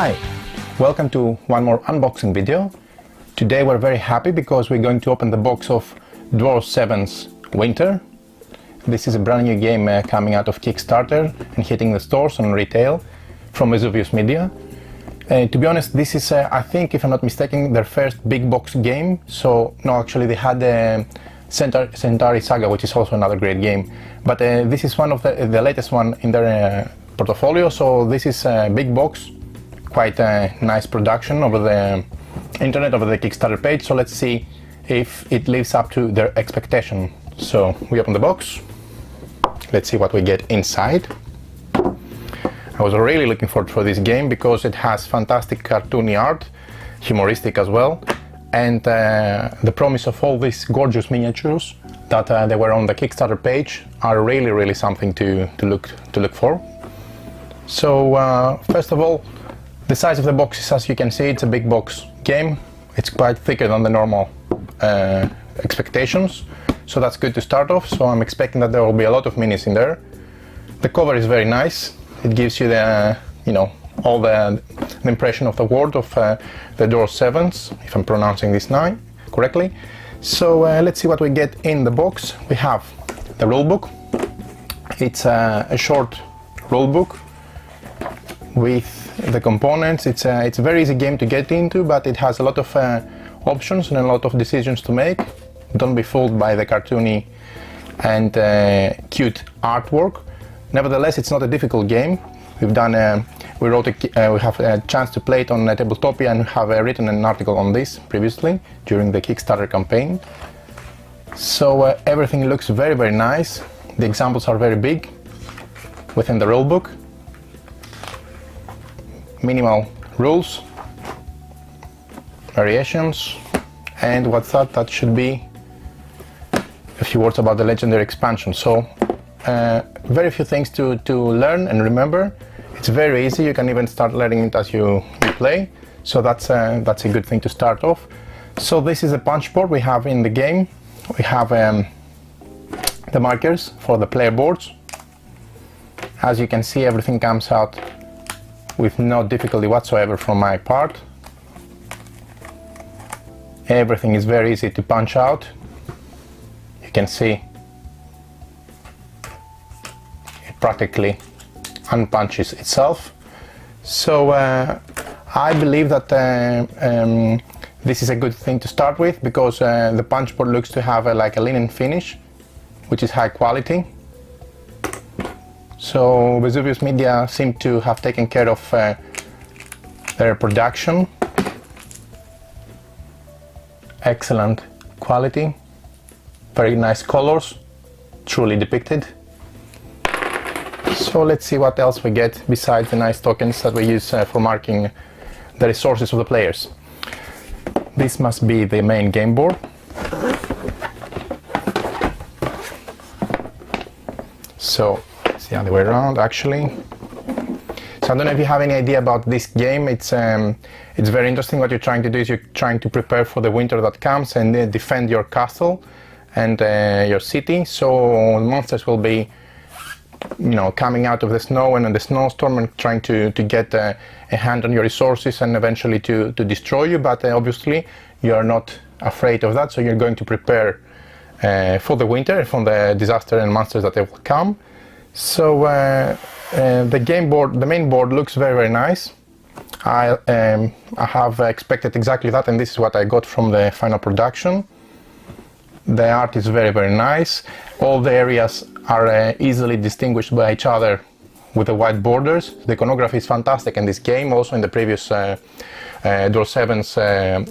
Hi, welcome to one more unboxing video. Today we're very happy because we're going to open the box of Dwar7s Winter. This is a brand new game coming out of Kickstarter and hitting the stores on retail from Vesuvius Media. To be honest, this is, I think, if I'm not mistaken, their first big box game. So, no, actually they had Centauri Saga, which is also another great game. But this is one of the latest one in their portfolio, so this is a big box. Quite a nice production over the internet, over the Kickstarter page, so let's see if it lives up to their expectation. So we open the box, let's see what we get inside. I was really looking forward for this game because it has fantastic cartoony art, humoristic as well, and the promise of all these gorgeous miniatures that they were on the Kickstarter page are really something to look for. So first of all, the size of the box is, as you can see, it's a big box game. It's quite thicker than the normal expectations, so that's good to start off. So I'm expecting that there will be a lot of minis in there. The cover is very nice. It gives you the, all the impression of the world of the Dwar7s, if I'm pronouncing this now correctly. So let's see what we get in the box. We have the rulebook. It's a short rulebook with the components. It's a very easy game to get into, but it has a lot of options and a lot of decisions to make. Don't be fooled by the cartoony and cute artwork. Nevertheless, it's not a difficult game. We've done we have a chance to play it on Tabletopia and have written an article on this previously during the Kickstarter campaign. So everything looks very nice. The examples are very big within the rulebook. Minimal rules, variations, and what's that should be a few words about the legendary expansion. So very few things to learn and remember. It's very easy. You can even start learning it as you play, so that's a good thing to start off. So this is a punch board we have in the game. We have the markers for the player boards. As you can see, everything comes out with no difficulty whatsoever from my part. Everything is very easy to punch out. You can see it practically unpunches itself. So I believe that this is a good thing to start with, because the punch board looks to have like a linen finish, which is high quality. So Vesuvius Media seem to have taken care of their production. Excellent quality, very nice colors, truly depicted. So let's see what else we get besides the nice tokens that we use for marking the resources of the players. This must be the main game board. So the other way around, actually. So I don't know if you have any idea about this game. It's very interesting. What you're trying to do is you're trying to prepare for the winter that comes and defend your castle and your city. So monsters will be, coming out of the snow and in the snowstorm and trying to get a hand on your resources and eventually to destroy you. But obviously you are not afraid of that, so you're going to prepare for the winter, for the disaster and monsters that will come. So the game board, the main board, looks very nice. I have expected exactly that, and this is what I got from the final production. The art is very nice. All the areas are easily distinguished by each other with the white borders. The iconography is fantastic in this game, also in the previous Dwar7s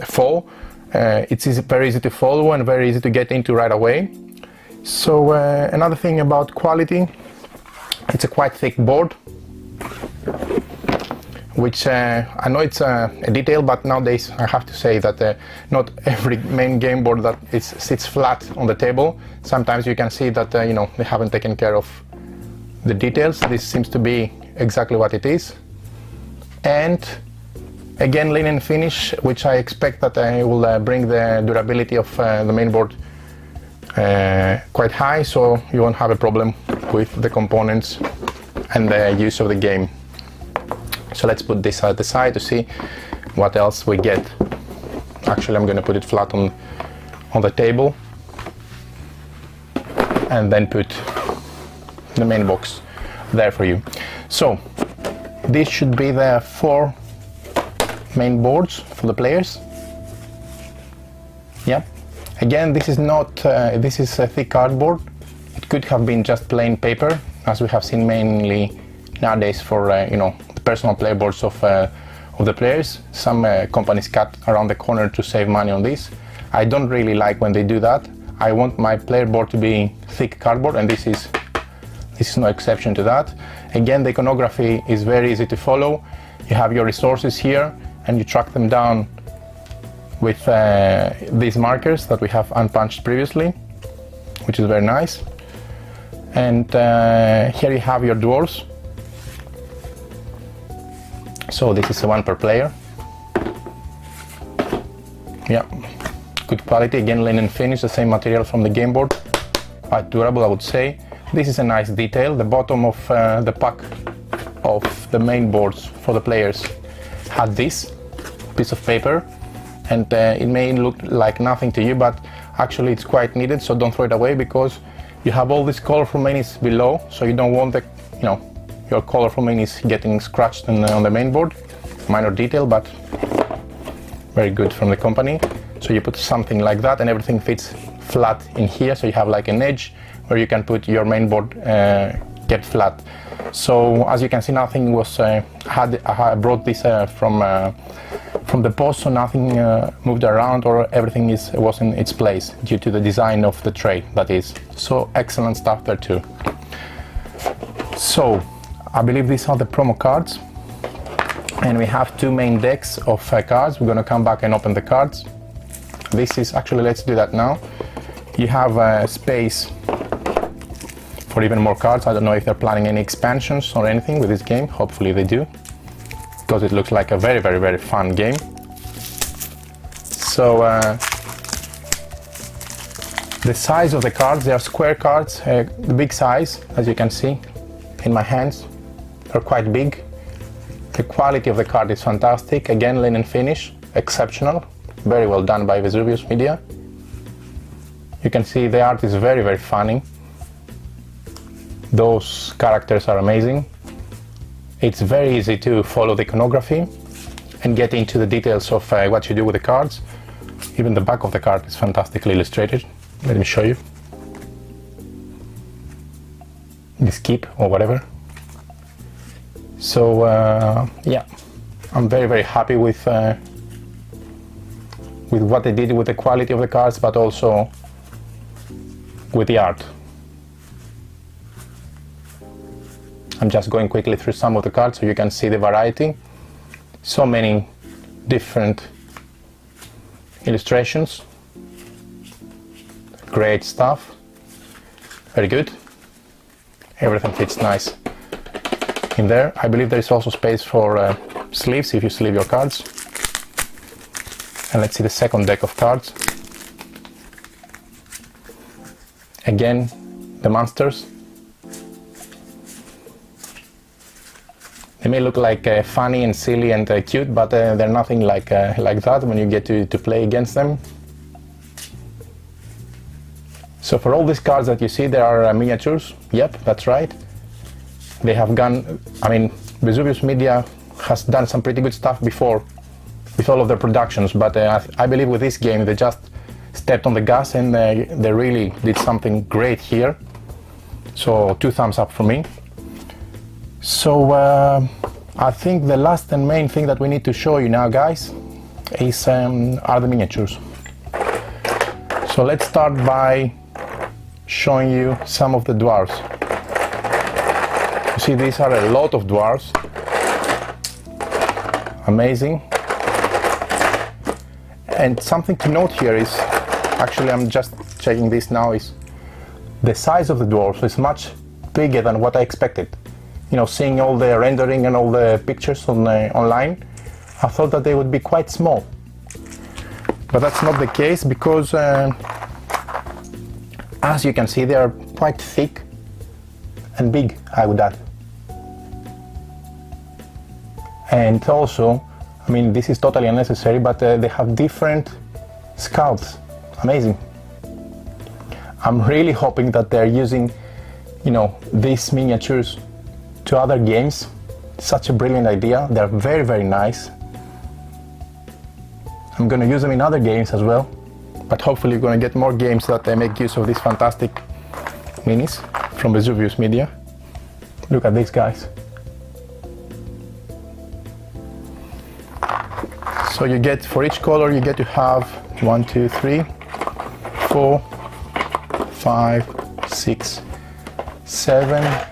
Fall. It's very easy to follow and very easy to get into right away. So another thing about quality, it's a quite thick board, which I know it's a detail, but nowadays I have to say that not every main game board that sits flat on the table. Sometimes you can see that they haven't taken care of the details. This seems to be exactly what it is. And again, linen finish, which I expect that will bring the durability of the main board quite high, so you won't have a problem with the components and the use of the game. So let's put this at the side to see what else we get. Actually, I'm going to put it flat on the table and then put the main box there for you. So this should be the 4 main boards for the players. Yep. Again, this is not this is a thick cardboard. It could have been just plain paper, as we have seen mainly nowadays for you know, the personal player boards of the players. Some companies cut around the corner to save money on this. I don't really like when they do that. I want my player board to be thick cardboard, and this is no exception to that. Again, the iconography is very easy to follow. You have your resources here and you track them down with these markers that we have unpunched previously, which is very nice. And here you have your dwarves. So this is one per player. Yeah, good quality. Again, linen finish, the same material from the game board. Quite durable, I would say. This is a nice detail. The bottom of the pack of the main boards for the players had this piece of paper, and it may look like nothing to you, but actually it's quite needed, so don't throw it away, because you have all these colorful minis below, so you don't want the, you know, your colorful minis getting scratched on the main board. Minor detail, but very good from the company. So you put something like that and everything fits flat in here, so you have like an edge where you can put your main board kept flat. So as you can see, nothing was I brought this from the post, so nothing moved around, or everything was in its place due to the design of the tray, that is. So excellent stuff there too. So I believe these are the promo cards, and we have 2 main decks of cards. We're going to come back and open the cards. This is actually, let's do that now. You have space for even more cards. I don't know if they're planning any expansions or anything with this game. Hopefully they do, because it looks like a very, very, very fun game. So the size of the cards, they are square cards, the big size, as you can see in my hands. They're quite big. The quality of the card is fantastic. Again, linen finish, exceptional. Very well done by Dwar7s Media. You can see the art is very, very funny. Those characters are amazing. It's very easy to follow the iconography and get into the details of what you do with the cards. Even the back of the card is fantastically illustrated. Let me show you. This keep or whatever. So yeah, I'm very, very happy with what they did with the quality of the cards, but also with the art. I'm just going quickly through some of the cards so you can see the variety. So many different illustrations. Great stuff. Very good. Everything fits nice in there. I believe there is also space for sleeves if you sleeve your cards. And let's see the second deck of cards. Again, the monsters. They may look like funny and silly and cute, but they're nothing like that when you get to play against them. So for all these cards that you see, there are miniatures. Yep, that's right. They have gone, I mean, Dwar7s Media has done some pretty good stuff before with all of their productions, but I believe with this game they just stepped on the gas and they really did something great here. So 2 thumbs up for me. So I think the last and main thing that we need to show you now, guys, is are the miniatures. So let's start by showing you some of the dwarves. You see, these are a lot of dwarves. Amazing. And something to note here is, actually I'm just checking this now, is the size of the dwarves is much bigger than what I expected. You know, seeing all the rendering and all the pictures on online, I thought that they would be quite small. But that's not the case, because as you can see, they are quite thick and big, I would add. And also, I mean, this is totally unnecessary, but they have different sculpts. Amazing. I'm really hoping that they're using, you know, these miniatures to other games. Such a brilliant idea. They're very, very nice. I'm gonna use them in other games as well, but hopefully you're gonna get more games that make use of these fantastic minis from Vesuvius Media. Look at these guys. So you get, for each color, you get to have 1, 2, 3, 4, 5, 6, 7,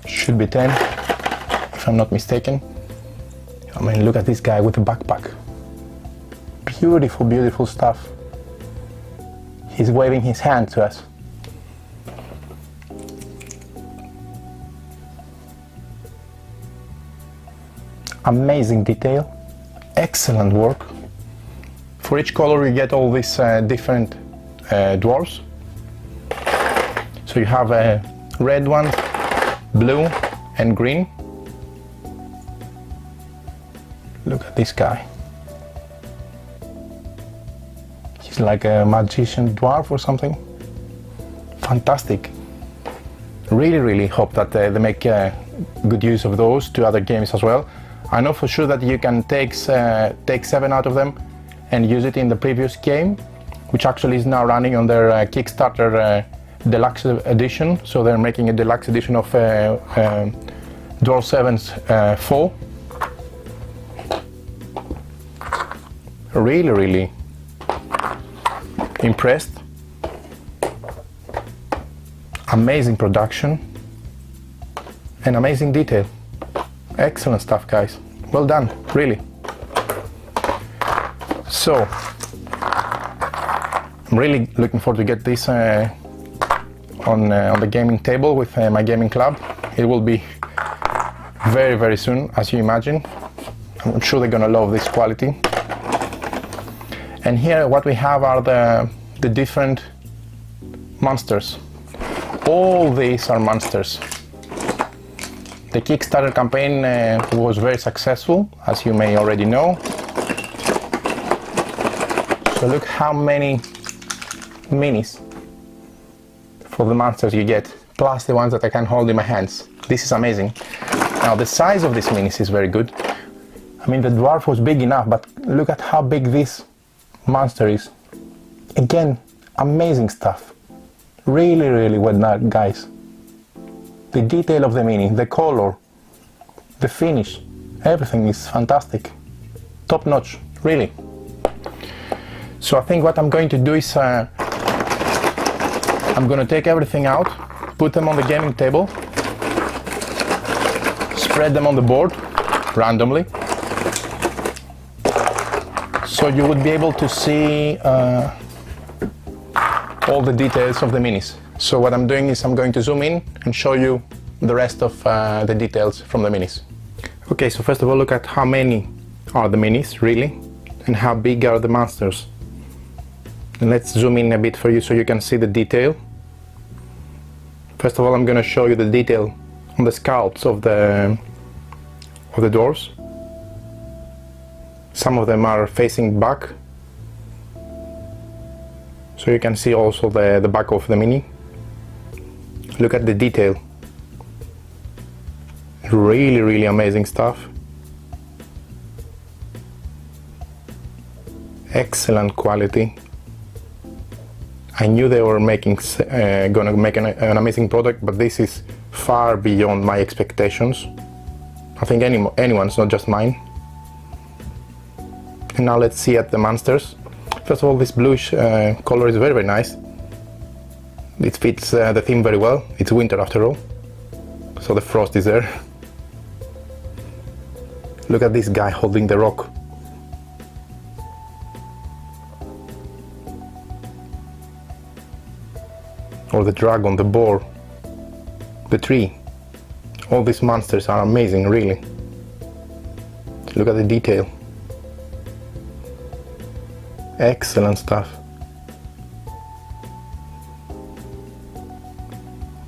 should be 10, if I'm not mistaken. I mean, look at this guy with the backpack. Beautiful, beautiful stuff. He's waving his hand to us. Amazing detail, excellent work. For each color you get all these different dwarves. So you have a red one, blue and green. Look at this guy. He's like a magician dwarf or something. Fantastic. Really, really hope that they make good use of those to other games as well. I know for sure that you can take 7 out of them and use it in the previous game, which actually is now running on their Kickstarter deluxe edition. So they're making a deluxe edition of Dwar7s 4. Really, really impressed. Amazing production and amazing detail. Excellent stuff, guys. Well done, really. So I'm really looking forward to get this on the gaming table with my gaming club. It will be very, very soon, as you imagine. I'm sure they're gonna love this quality. And here what we have are the different monsters. All these are monsters. The Kickstarter campaign was very successful, as you may already know. So look how many minis for the monsters you get, plus the ones that I can hold in my hands. This is amazing. Now the size of these minis is very good. I mean, the dwarf was big enough, but look at how big this monster is. Again, amazing stuff. Really, really well done, guys. The detail of the mini, the color, the finish, everything is fantastic. Top notch, really. So I think what I'm going to do is I'm going to take everything out, put them on the gaming table, spread them on the board randomly, so you would be able to see all the details of the minis. So what I'm doing is I'm going to zoom in and show you the rest of the details from the minis. Okay, so first of all, look at how many are the minis, really, and how big are the monsters. And let's zoom in a bit for you so you can see the detail. First of all, I'm going to show you the detail on the sculpts of the dwarves. Some of them are facing back, so you can see also the back of the mini. Look at the detail. Really, really amazing stuff. Excellent quality. I knew they were gonna make an amazing product, but this is far beyond my expectations. I think anyone's, not just mine. And now let's see at the monsters. First of all, this bluish color is very, very nice. It fits the theme very well. It's winter after all, so the frost is there. Look at this guy holding the rock. Or the dragon, the boar, the tree. All these monsters are amazing, really. Look at the detail. Excellent stuff.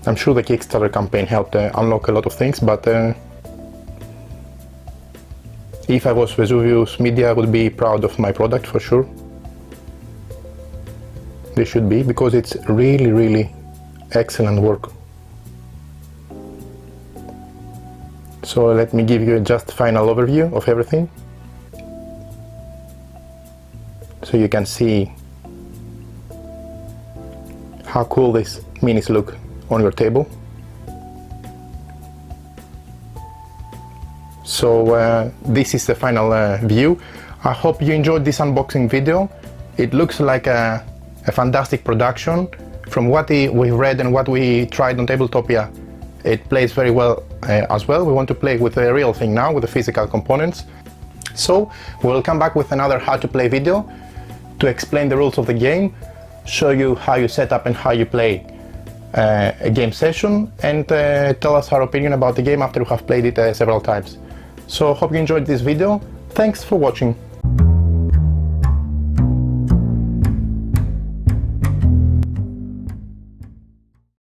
I'm sure the Kickstarter campaign helped unlock a lot of things, but If I was Vesuvius Media, I would be proud of my product for sure. They should be, because it's really excellent work. So let me give you just final overview of everything, so you can see how cool these minis look on your table. So this is the final view. I hope you enjoyed this unboxing video. It looks like a fantastic production. From what we read and what we tried on Tabletopia, it plays very well as well. We want to play with the real thing now, with the physical components. So we'll come back with another how to play video to explain the rules of the game, show you how you set up and how you play a game session, and tell us our opinion about the game after we have played it several times. So hope you enjoyed this video. Thanks for watching.